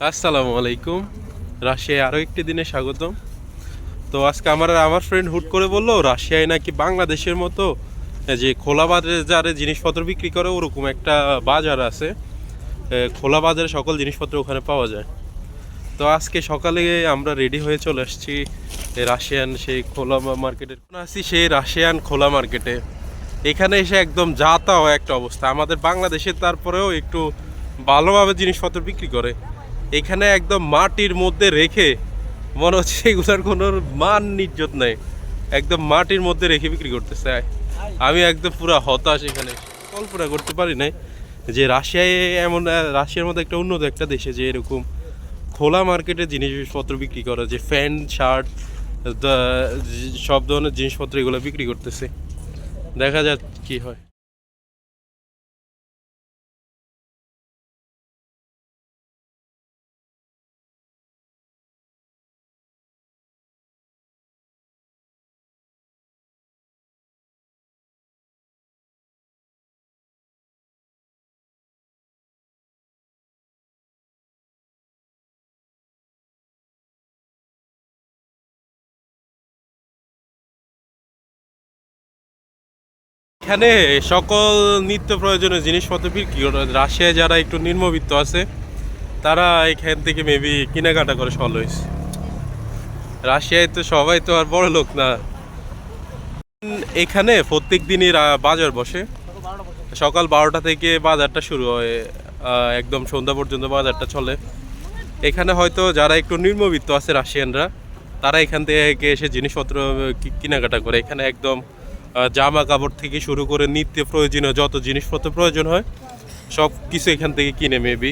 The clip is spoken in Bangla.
আসসালামু আলাইকুম। রাশিয়ায় আরও একটি দিনে স্বাগতম। তো আজকে আমার ফ্রেন্ড হুট করে বললো রাশিয়ায় নাকি বাংলাদেশের মতো যে খোলা বাজারে জিনিসপত্র বিক্রি করে ওরকম একটা বাজার আছে। খোলা বাজারে সকল জিনিসপত্র ওখানে পাওয়া যায়। তো আজকে সকালে আমরা রেডি হয়ে চলে আসছি রাশিয়ান সেই খোলা মার্কেটে। আছি সেই রাশিয়ান খোলা মার্কেটে। এখানে এসে একদম যা তাও একটা অবস্থা। আমাদের বাংলাদেশে তারপরেও একটু ভালোভাবে জিনিসপত্র বিক্রি করে, এখানে একদম মাটির মধ্যে রেখে মনে হচ্ছে এগুলার কোনো মান ইজ্জত নেই, একদম মাটির মধ্যে রেখে বিক্রি করতেছে। আমি একদম পুরো হতাশ। এখানে কল্পনা করতে পারি নাই যে রাশিয়ায় এমন, রাশিয়ার মধ্যে একটা উন্নত একটা দেশে যে এরকম খোলা মার্কেটে জিনিসপত্র বিক্রি করে, যে প্যান্ট শার্ট সব ধরনের জিনিসপত্র এগুলো বিক্রি করতেছে। দেখা যাক কি হয়। এখানে সকল নিত্য প্রয়োজনীয় জিনিসপত্র বিক্রি করে। রাশিয়ায় যারা একটু নিম্নবিত্ত আছে তারা এখান থেকে মেবি কেনাকাটা করে অলওয়েজ। রাশিয়ায় তো সবাই তো আর বড় লোক না। এখানে প্রত্যেক দিনই বাজার বসে। সকাল 12টা থেকে বাজারটা শুরু হয়, একদম সন্ধ্যা পর্যন্ত বাজারটা চলে। এখানে হয়তো যারা একটু নিম্নবিত্ত আছে রাশিয়ানরা, তারা এখান থেকে এসে জিনিসপত্র কেনাকাটা করে। এখানে একদম জামা কাপড় থেকে শুরু করে নিত্য প্রয়োজনীয় যত জিনিসপত্র প্রয়োজন হয় সব কিছু এখান থেকে কিনে মেবি।